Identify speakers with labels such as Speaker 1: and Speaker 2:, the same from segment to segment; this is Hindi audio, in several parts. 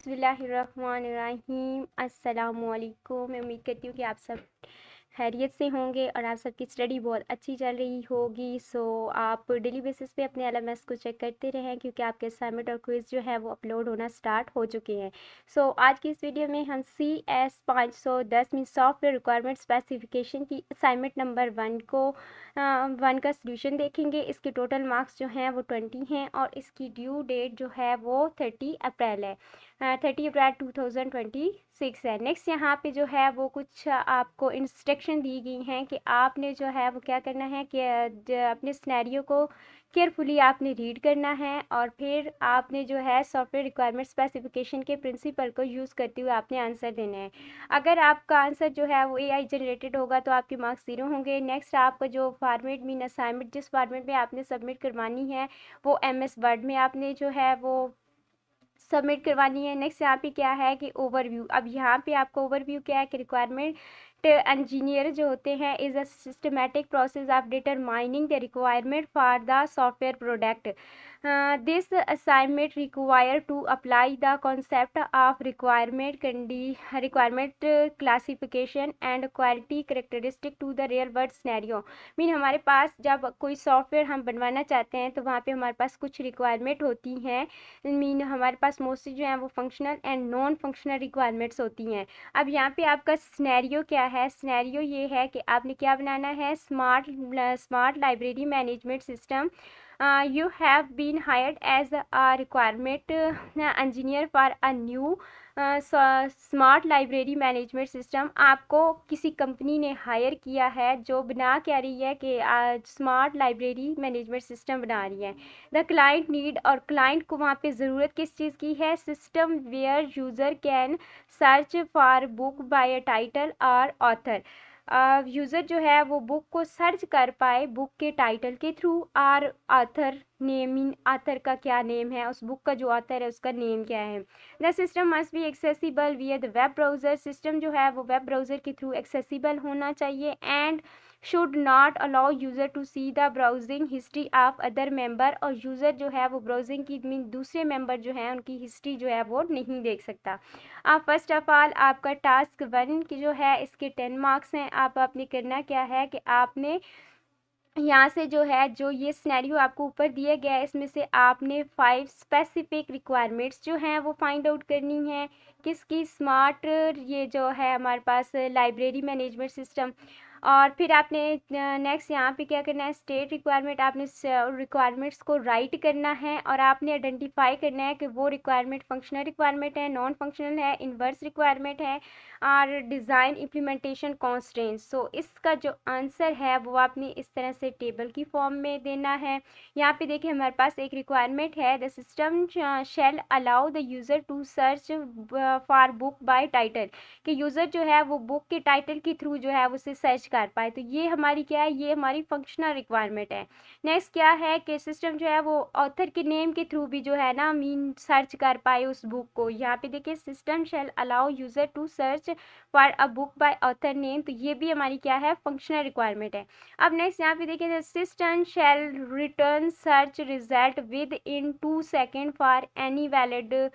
Speaker 1: बिस्मिल्लाहिर्रहमानिर्रहीम अस्सलामुअलैकुम। मैं उम्मीद करती हूँ कि आप सब खैरियत से होंगे और आप सबकी स्टडी बहुत अच्छी चल रही होगी। आप डेली बेसिस पे अपने एलएमएस को चेक करते रहें क्योंकि आपके असाइनमेंट और क्विज़ जो है वो अपलोड होना स्टार्ट हो चुके हैं। आज की इस वीडियो में हम CS 510 में सॉफ्टवेयर रिक्वायरमेंट स्पेसिफिकेशन की असाइनमेंट नंबर 1 का सोल्यूशन देखेंगे। इसके टोटल मार्क्स जो हैं वो 20 हैं और इसकी ड्यू डेट जो है वो 30 अप्रैल है। 30 अप्रैल 2026 है। नेक्स्ट यहाँ पे जो है वो कुछ आपको इंस्ट्रक्शन दी गई हैं कि आपने जो है वो क्या करना है कि अपने सिनेरियो को केयरफुली आपने रीड करना है और फिर आपने जो है सॉफ्टवेयर रिक्वायरमेंट स्पेसिफिकेशन के प्रिंसिपल को यूज़ करते हुए आपने आंसर देना है। अगर आपका आंसर जो है वो AI जनरेटेड होगा तो आपके मार्क्स 0 होंगे। नेक्स्ट आपका जो फॉर्मेट मीन असाइनमेंट जिस फॉर्मेट में आपने सबमिट करवानी है वो MS वर्ड में आपने जो है वो सबमिट करवानी है। नेक्स्ट यहाँ पे क्या है कि ओवरव्यू। अब यहाँ पे आपका ओवरव्यू क्या है कि रिक्वायरमेंट इंजीनियर जो होते हैं is a systematic process of determining the requirement for the software product. This assignment require to apply the concept of requirement classification and quality characteristic to the real world scenario. Mean हमारे पास जब कोई सॉफ्टवेयर हम बनवाना चाहते हैं तो वहाँ पे हमारे पास कुछ रिक्वायरमेंट होती हैं। मीन हमारे पास मोस्टली जो है वो functional and non functional requirements होती हैं। अब यहाँ पे आपका सिनेरियो क्या है? सिनेरियो ये है कि आपने क्या बनाना है, smart library management system. You have been hired as a requirement engineer for a new smart library management system. आपको किसी कंपनी ने हायर किया है जो बना क्या रही है कि स्मार्ट लाइब्रेरी मैनेजमेंट सिस्टम बना रही है। द क्लाइंट नीड, और क्लाइंट को वहाँ पे ज़रूरत किस चीज़ की है? System where user can search for book by title और ऑथर। यूज़र जो है वो बुक को सर्च कर पाए बुक के टाइटल के थ्रू और ऑथर नेम, मीन ऑथर का क्या नेम है, उस बुक का जो ऑथर है उसका नेम क्या है। The system must be accessible via the web browser. System जो है वो वेब ब्राउज़र के थ्रू एक्सेसिबल होना चाहिए and should not allow user to see the browsing history of other member. और यूज़र जो है वो ब्राउजिंग की मीन दूसरे मेंबर जो हैं उनकी हिस्ट्री जो है वो नहीं देख सकता। फर्स्ट ऑफ ऑल आपका टास्क 1 की जो है इसके 10 मार्क्स हैं। आपने करना क्या है कि आपने यहाँ से जो है जो ये सिनेरियो आपको ऊपर दिया गया है इसमें से आपने 5 स्पेसिफिक रिक्वायरमेंट्स जो हैं वो फाइंड आउट करनी है। किसकी? स्मार्ट, ये जो है हमारे पास लाइब्रेरी मैनेजमेंट सिस्टम। और फिर आपने नेक्स्ट यहाँ पे क्या करना है, स्टेट रिक्वायरमेंट। आपने रिक्वायरमेंट्स को राइट करना है और आपने आइडेंटिफाई करना है कि वो रिक्वायरमेंट फंक्शनल रिक्वायरमेंट है, नॉन फंक्शनल है, इन्वर्स रिक्वायरमेंट है और डिज़ाइन इम्प्लीमेंटेशन कॉन्स्ट्रेंट्स। इसका जो आंसर है वो आपने इस तरह से टेबल की फॉर्म में देना है। यहाँ पे देखिए हमारे पास एक रिक्वायरमेंट है, the system shall allow the user to search for book by title, कि यूज़र जो है वो बुक के टाइटल के थ्रू जो है उसे सर्च कर पाए। तो ये हमारी क्या है, ये हमारी फंक्शनल रिक्वायरमेंट है। नेक्स्ट क्या है कि सिस्टम जो है वो ऑथर के नेम के थ्रू भी जो है ना मीन सर्च कर पाए उस बुक को। यहाँ पे देखिए system shall allow user to search for a book by author name, तो ये भी हमारी क्या है, फंक्शनल रिक्वायरमेंट है। अब नेक्स्ट यहाँ पे देखिए system shall return search result within 2 second for any valid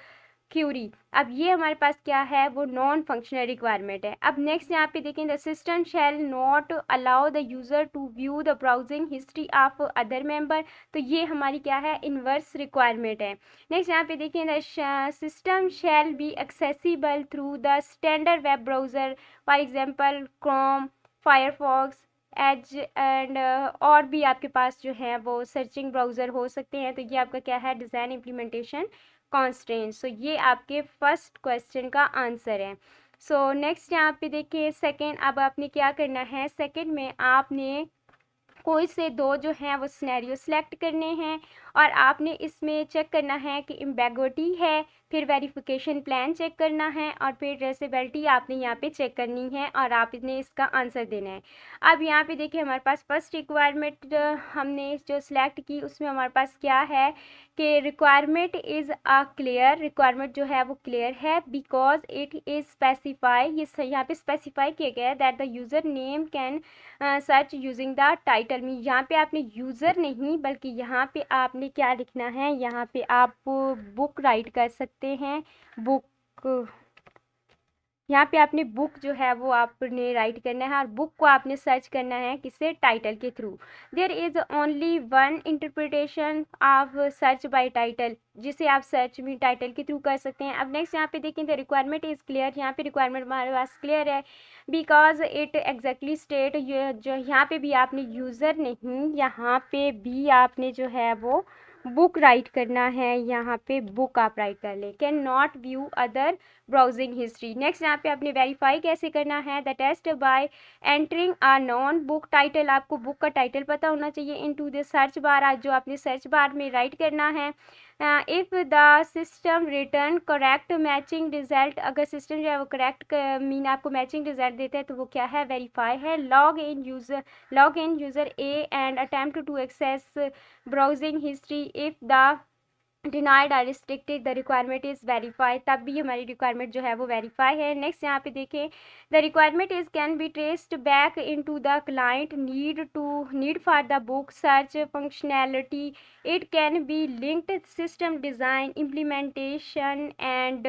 Speaker 1: query. अब ये हमारे पास क्या है, वो नॉन फंक्शनल रिक्वायरमेंट है। अब नेक्स्ट यहाँ पे देखें, the system shall not allow the user to view the browsing history of other member, तो ये हमारी क्या है, इन्वर्स रिक्वायरमेंट है। नेक्स्ट यहाँ पे देखें, the system shall be accessible through the standard web browser, for example Chrome, Firefox, Edge and और भी आपके पास जो है वो सर्चिंग ब्राउज़र हो सकते हैं। तो ये आपका क्या है, डिज़ाइन इम्प्लीमेंटेशन कॉन्स्टेंट्स। ये आपके फर्स्ट क्वेश्चन का आंसर है। नेक्स्ट यहाँ पे देखिए सेकंड। अब आपने क्या करना है, सेकंड में आपने कोई से 2 जो हैं वो सिनेरियो सेलेक्ट करने हैं और आपने इसमें चेक करना है कि एम्बेगुइटी है, फिर वेरिफिकेशन प्लान चेक करना है और फिर ट्रेसेबिलिटी आपने यहाँ पे चेक करनी है और आपने इसका आंसर देना है। अब यहाँ पे देखिए हमारे पास फर्स्ट रिक्वायरमेंट हमने जो सिलेक्ट की उसमें हमारे पास क्या है कि requirement is a clear, requirement जो है वो क्लियर है बिकॉज इट इज़ स्पेसिफाई, ये यहाँ पे स्पेसिफाई किया गया है that the user name can search using the title में। यहाँ पे आपने यूज़र नहीं बल्कि यहाँ पे आपने क्या लिखना है, यहाँ पे आप बुक राइट कर सकते हैं, बुक यहाँ पे आपने बुक जो है वो आपने राइट करना है और बुक को आपने सर्च करना है किससे, टाइटल के थ्रू। There is only one interpretation of search by title, जिसे आप सर्च भी टाइटल के थ्रू कर सकते हैं। अब नेक्स्ट यहाँ पे देखें, द रिक्वायरमेंट इज क्लियर। यहाँ पे रिक्वायरमेंट हमारे पास क्लियर है, बिकॉज इट एग्जैक्टली स्टेट, जो यहाँ पे भी आपने यूज़र नहीं, यहाँ पे भी आपने जो है वो बुक राइट करना है। यहाँ पे बुक आप राइट कर ले, can not view other browsing history. Next यहाँ पे आपने वेरीफाई कैसे करना है, the test by entering a non book title. आपको बुक का टाइटल पता होना चाहिए। इनटू द सर्च बार, आज जो आपने सर्च बार में राइट करना है। If the system return correct matching result, अगर सिस्टम जो है वो करेक्ट मीन आपको मैचिंग रिजल्ट देता है तो वो क्या है, वेरीफाई है। Log in user A and attempt to access browsing history. If the denied or restricted the requirement is verify, तब भी हमारी रिक्वायरमेंट जो है वो वेरीफाई है। नेक्स्ट यहाँ पे देखें, the requirement is can be traced back into the client need for the book search functionality. It can be linked system design implementation and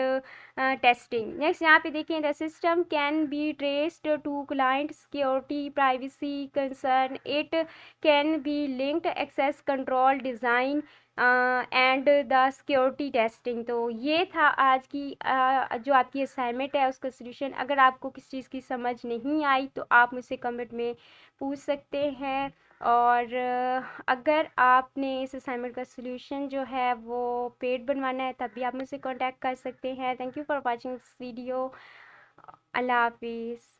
Speaker 1: testing. Next यहाँ पे देखें, the system can be traced to client security privacy concern. It can be linked access control design and the security testing. तो ये था आज की जो आपकी असाइनमेंट है उसका सलूशन। अगर आपको किसी चीज़ की समझ नहीं आई तो आप मुझसे कमेंट में पूछ सकते हैं, और अगर आपने इस असाइनमेंट का सलूशन जो है वो पेड बनवाना है तब भी आप मुझसे कांटेक्ट कर सकते हैं। Thank you for watching this video. अल्लाह हाफिज़।